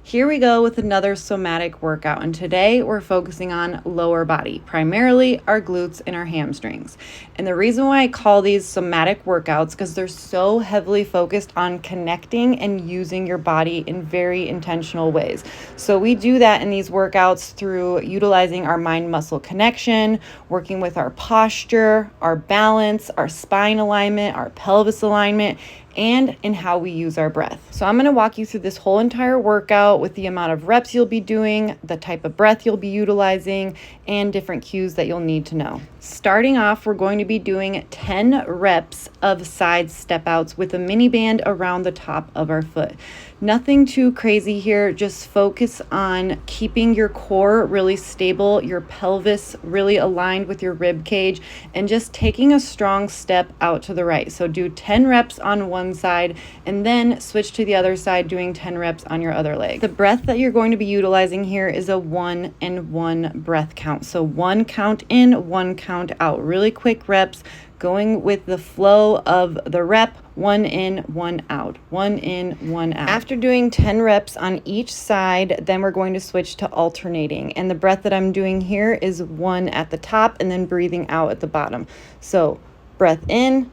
Here we go with another somatic workout, and today we're focusing on lower body, primarily our glutes and our hamstrings. And the reason why I call these somatic workouts because they're so heavily focused on connecting and using your body in very intentional ways. So we do that in these workouts through utilizing our mind-muscle connection, working with our posture, our balance, our spine alignment, our pelvis alignment, and in how we use our breath. So I'm going to walk you through this whole entire workout with the amount of reps you'll be doing, the type of breath you'll be utilizing, and different cues that you'll need to know. Starting off, we're going to be doing 10 reps of side step outs with a mini band around the top of our foot. Nothing too crazy here, just focus on keeping your core really stable, your pelvis really aligned with your rib cage, and just taking a strong step out to the right. So do 10 reps on one side and then switch to the other side doing 10 reps on your other leg. The breath that you're going to be utilizing here is a 1 and 1 breath count. So 1 count in, 1 count out. Really quick reps, going with the flow of the rep. 1 in, 1 out, 1 in, 1 out. After doing 10 reps on each side, then we're going to switch to alternating. And the breath that I'm doing here is 1 at the top and then breathing out at the bottom. So breath in,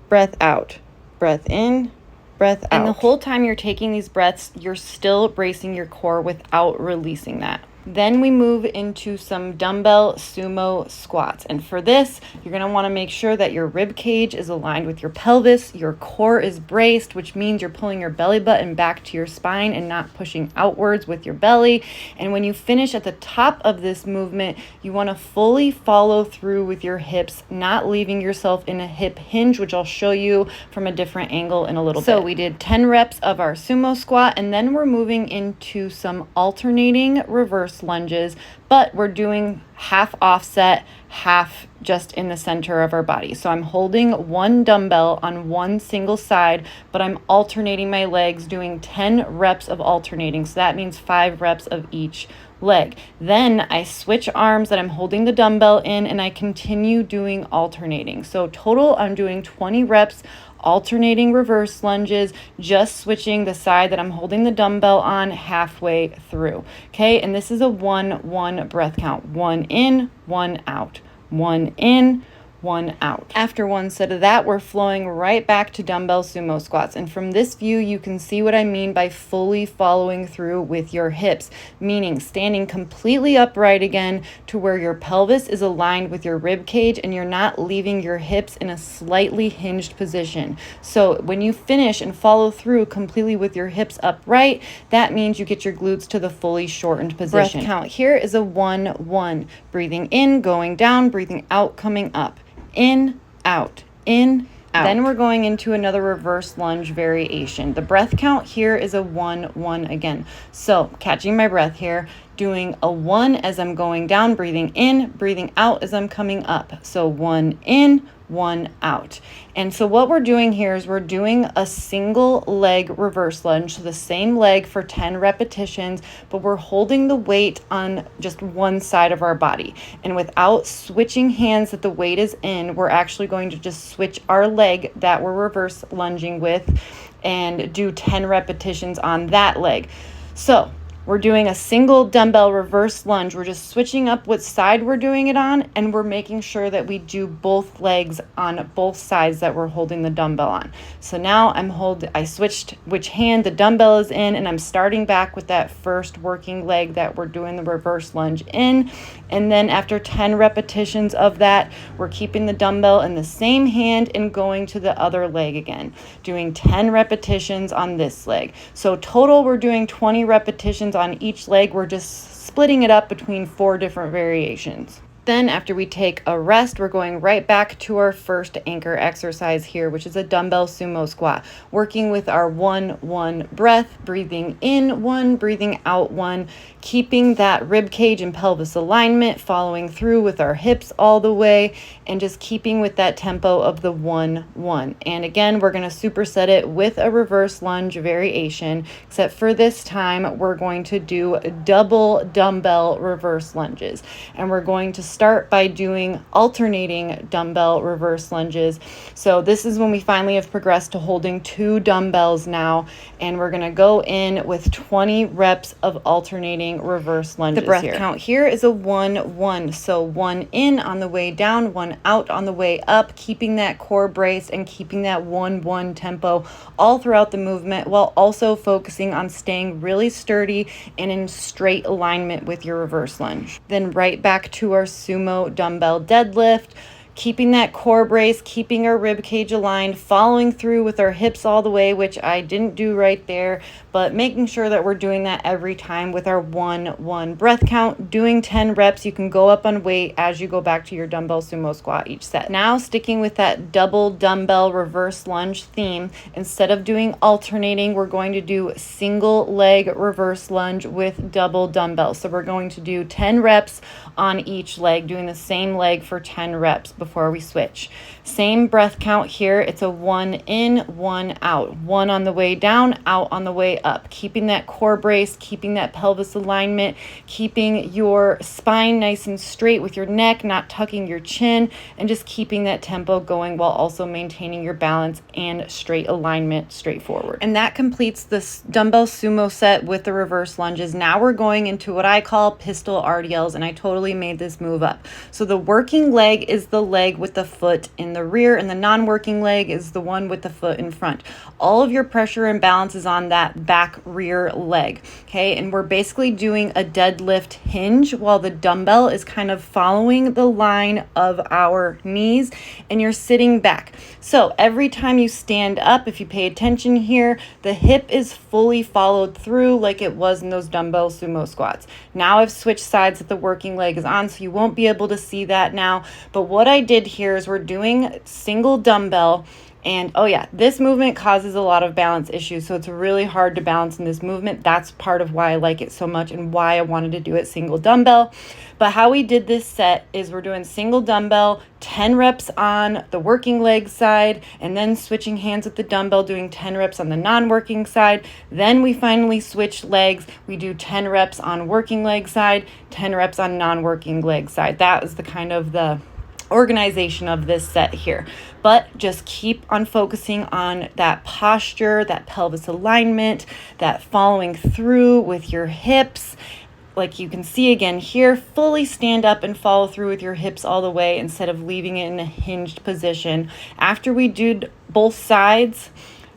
breath out, breath in, breath out. And the whole time you're taking these breaths, you're still bracing your core without releasing that. Then we move into some dumbbell sumo squats. And for this, you're going to want to make sure that your rib cage is aligned with your pelvis, your core is braced, which means you're pulling your belly button back to your spine and not pushing outwards with your belly. And when you finish at the top of this movement, you want to fully follow through with your hips, not leaving yourself in a hip hinge, which I'll show you from a different angle in a little bit. So we did 10 reps of our sumo squat, and then we're moving into some alternating reverse lunges, but we're doing half offset, half just in the center of our body. So I'm holding one dumbbell on one single side, but I'm alternating my legs, doing 10 reps of alternating. So that means 5 reps of each leg. Then I switch arms that I'm holding the dumbbell in, and I continue doing alternating. So total, I'm doing 20 reps alternating reverse lunges, just switching the side that I'm holding the dumbbell on halfway through. Okay, and this is a 1-1 breath count. 1 in, 1 out. 1 in, 1 out. After one set of that, we're flowing right back to dumbbell sumo squats. And from this view, you can see what I mean by fully following through with your hips, meaning standing completely upright again to where your pelvis is aligned with your rib cage and you're not leaving your hips in a slightly hinged position. So when you finish and follow through completely with your hips upright, that means you get your glutes to the fully shortened position. Breath count here is a 1-1. Breathing in, going down, breathing out, coming up. In, out, in, out. Then we're going into another reverse lunge variation. The breath count here is a 1-1 again. So catching my breath here, doing a 1 as I'm going down, breathing in, breathing out as I'm coming up. So 1 in, 1 out. And so what we're doing here is we're doing a single leg reverse lunge, so the same leg for 10 repetitions, but we're holding the weight on just one side of our body. And without switching hands that the weight is in, we're actually going to just switch our leg that we're reverse lunging with and do 10 repetitions on that leg. So we're doing a single dumbbell reverse lunge. We're just switching up what side we're doing it on, and we're making sure that we do both legs on both sides that we're holding the dumbbell on. So now I switched which hand the dumbbell is in, and I'm starting back with that first working leg that we're doing the reverse lunge in. And then after 10 repetitions of that, we're keeping the dumbbell in the same hand and going to the other leg again, doing 10 repetitions on this leg. So total, we're doing 20 repetitions on each leg. We're just splitting it up between 4 different variations. Then after we take a rest, we're going right back to our first anchor exercise here, which is a dumbbell sumo squat, working with our 1-1 breath, breathing in 1, breathing out 1, keeping that rib cage and pelvis alignment, following through with our hips all the way, and just keeping with that tempo of the 1-1. And again, we're going to superset it with a reverse lunge variation, except for this time, we're going to do double dumbbell reverse lunges. And we're going to start by doing alternating dumbbell reverse lunges. So this is when we finally have progressed to holding 2 dumbbells now, and we're gonna go in with 20 reps of alternating reverse lunges. The breath count here is a 1-1. So 1 in on the way down, 1 out on the way up, keeping that core braced and keeping that 1-1 tempo all throughout the movement, while also focusing on staying really sturdy and in straight alignment with your reverse lunge. Then right back to our sumo dumbbell deadlift, keeping that core brace, keeping our rib cage aligned, following through with our hips all the way, which I didn't do right there, but making sure that we're doing that every time with our 1-1 breath count, doing 10 reps. You can go up on weight as you go back to your dumbbell sumo squat each set. Now sticking with that double dumbbell reverse lunge theme, instead of doing alternating, we're going to do single leg reverse lunge with double dumbbells. So we're going to do 10 reps on each leg, doing the same leg for 10 reps before we switch. Same breath count here. It's a 1 in, 1 out. 1 on the way down, out on the way up. Keeping that core brace, keeping that pelvis alignment, keeping your spine nice and straight with your neck, not tucking your chin, and just keeping that tempo going while also maintaining your balance and straight alignment straight forward. And that completes this dumbbell sumo set with the reverse lunges. Now we're going into what I call pistol RDLs, and I totally made this move up. So the working leg is the leg with the foot in the rear, and the non-working leg is the one with the foot in front. All of your pressure and balance is on that back rear leg, okay? And we're basically doing a deadlift hinge while the dumbbell is kind of following the line of our knees, and you're sitting back. So every time you stand up, if you pay attention here, the hip is fully followed through like it was in those dumbbell sumo squats. Now I've switched sides that the working leg is on, so you won't be able to see that now. But what I did here is we're doing single dumbbell, and oh yeah, this movement causes a lot of balance issues, so it's really hard to balance in this movement. That's part of why I like it so much and why I wanted to do it single dumbbell. But how we did this set is we're doing single dumbbell, 10 reps on the working leg side, and then switching hands with the dumbbell, doing 10 reps on the non-working side. Then we finally switch legs. We do 10 reps on working leg side, 10 reps on non-working leg side. That is the kind of the organization of this set here. But just keep on focusing on that posture, that pelvis alignment, that following through with your hips. Like you can see again here, fully stand up and follow through with your hips all the way instead of leaving it in a hinged position. After we did both sides,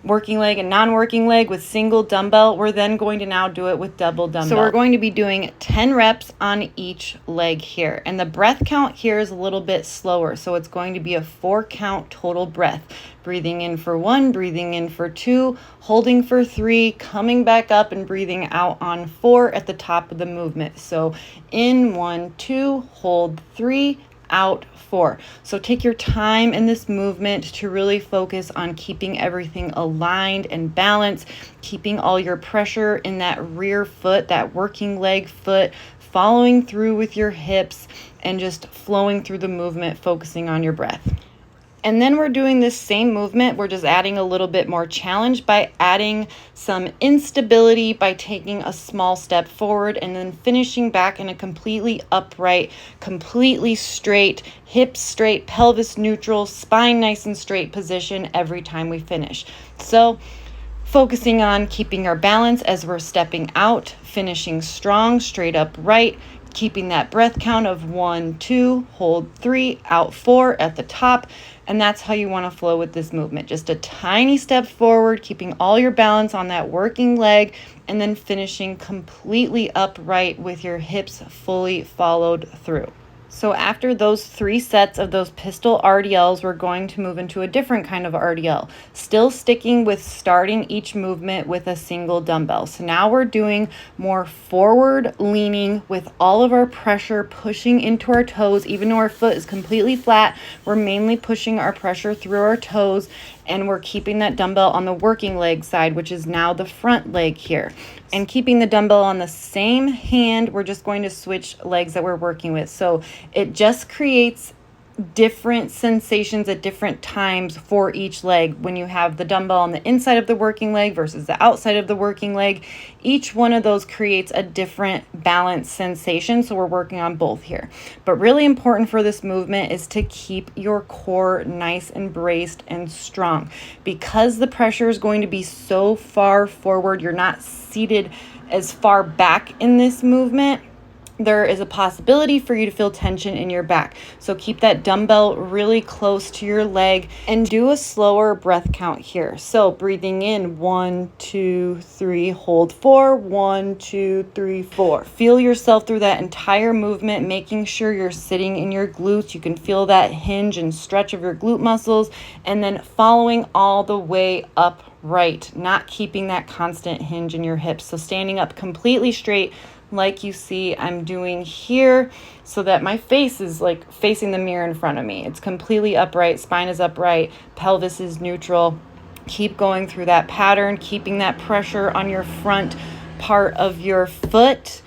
working leg and non-working leg with single dumbbell, we're then going to now do it with double dumbbell. So we're going to be doing 10 reps on each leg here. And the breath count here is a little bit slower. So it's going to be a 4 count total breath. Breathing in for 1, breathing in for 2, holding for 3, coming back up and breathing out on 4 at the top of the movement. So in 1, 2, hold 3, out 4. So take your time in this movement to really focus on keeping everything aligned and balanced, keeping all your pressure in that rear foot, that working leg foot, following through with your hips, and just flowing through the movement, focusing on your breath. And then we're doing this same movement. We're just adding a little bit more challenge by adding some instability by taking a small step forward and then finishing back in a completely upright, completely straight, hips straight, pelvis neutral, spine nice and straight position every time we finish. So focusing on keeping our balance as we're stepping out, finishing strong, straight upright, keeping that breath count of 1, 2, hold 3, out 4 at the top. And that's how you want to flow with this movement. Just a tiny step forward, keeping all your balance on that working leg, and then finishing completely upright with your hips fully followed through. So after those 3 sets of those pistol RDLs, we're going to move into a different kind of RDL, still sticking with starting each movement with a single dumbbell. So now we're doing more forward leaning with all of our pressure pushing into our toes. Even though our foot is completely flat, we're mainly pushing our pressure through our toes, and we're keeping that dumbbell on the working leg side, which is now the front leg here. And keeping the dumbbell on the same hand, we're just going to switch legs that we're working with. So it just creates different sensations at different times for each leg. When you have the dumbbell on the inside of the working leg versus the outside of the working leg, each one of those creates a different balance sensation. So we're working on both here. But really important for this movement is to keep your core nice and braced and strong. Because the pressure is going to be so far forward, you're not seated as far back in this movement, there is a possibility for you to feel tension in your back. So keep that dumbbell really close to your leg and do a slower breath count here. So breathing in, 1, 2, 3, hold 4, 1, 2, 3, 4. Feel yourself through that entire movement, making sure you're sitting in your glutes. You can feel that hinge and stretch of your glute muscles, and then following all the way upright, not keeping that constant hinge in your hips. So standing up completely straight, like you see I'm doing here, so that my face is like facing the mirror in front of me. It's completely upright, spine is upright, pelvis is neutral. Keep going through that pattern, keeping that pressure on your front part of your foot,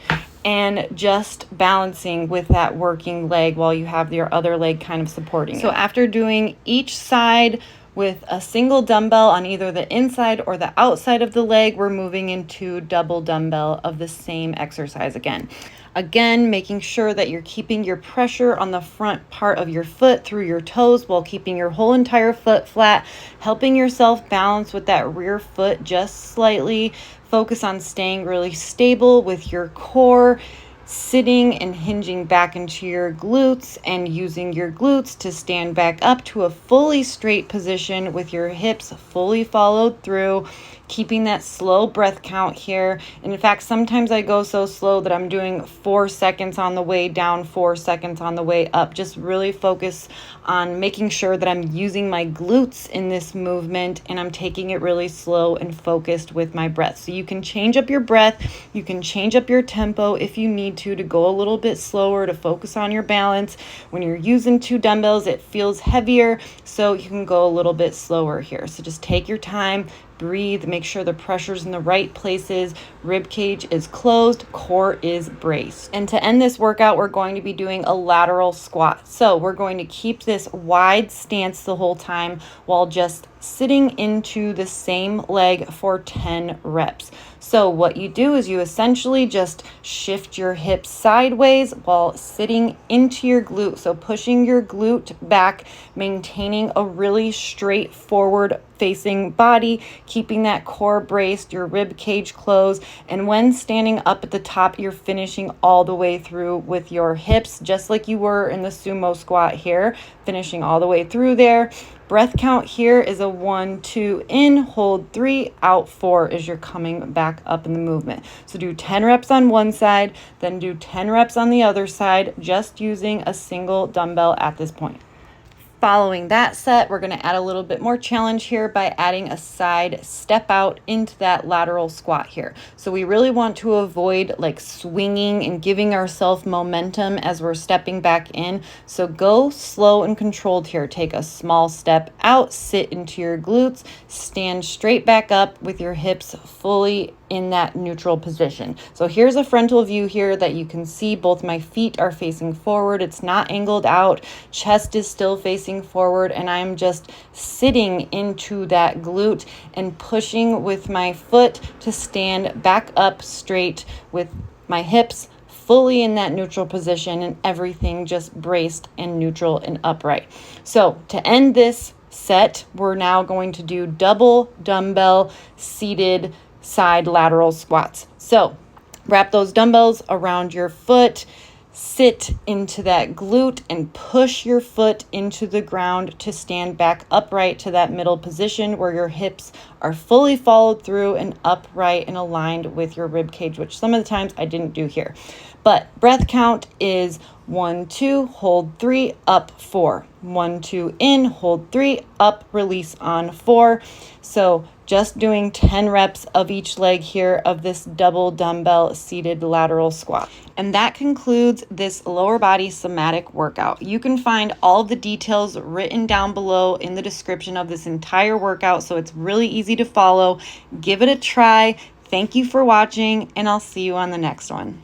and just balancing with that working leg while you have your other leg kind of supporting you. So after doing each side with a single dumbbell on either the inside or the outside of the leg, we're moving into double dumbbell of the same exercise again. Again, making sure that you're keeping your pressure on the front part of your foot through your toes while keeping your whole entire foot flat, helping yourself balance with that rear foot just slightly. Focus on staying really stable with your core, sitting and hinging back into your glutes and using your glutes to stand back up to a fully straight position with your hips fully followed through, keeping that slow breath count here. And in fact, sometimes I go so slow that I'm doing 4 seconds on the way down, 4 seconds on the way up. Just really focus on making sure that I'm using my glutes in this movement and I'm taking it really slow and focused with my breath. So you can change up your breath, you can change up your tempo if you need to go a little bit slower to focus on your balance. When you're using 2 dumbbells, it feels heavier, so you can go a little bit slower here. So just take your time, breathe, make sure the pressure's in the right places, rib cage is closed, core is braced. And to end this workout, we're going to be doing a lateral squat. So we're going to keep this wide stance the whole time while just sitting into the same leg for 10 reps. So what you do is you essentially just shift your hips sideways while sitting into your glute. So pushing your glute back, maintaining a really straight forward facing body, keeping that core braced, your rib cage closed. And when standing up at the top, you're finishing all the way through with your hips, just like you were in the sumo squat here, finishing all the way through there. Breath count here is a 1, 2, in, hold 3, out 4 as you're coming back up in the movement. So do 10 reps on one side, then do 10 reps on the other side, just using a single dumbbell at this point. Following that set, we're going to add a little bit more challenge here by adding a side step out into that lateral squat here. So we really want to avoid like swinging and giving ourselves momentum as we're stepping back in. So go slow and controlled here. Take a small step out, sit into your glutes, stand straight back up with your hips fully in that neutral position. So here's a frontal view here that you can see both my feet are facing forward. It's not angled out. Chest is still facing forward, and I'm just sitting into that glute and pushing with my foot to stand back up straight with my hips fully in that neutral position and everything just braced and neutral and upright. So to end this set, we're now going to do double dumbbell seated side lateral squats. So wrap those dumbbells around your foot, sit into that glute and push your foot into the ground to stand back upright to that middle position where your hips are fully followed through and upright and aligned with your rib cage, which some of the times I didn't do here. But breath count is 1, 2, hold 3, up 4. 1, 2, in, hold 3, up, release on 4. So just doing 10 reps of each leg here of this double dumbbell seated lateral squat. And that concludes this lower body somatic workout. You can find all the details written down below in the description of this entire workout, so it's really easy to follow. Give it a try. Thank you for watching, and I'll see you on the next one.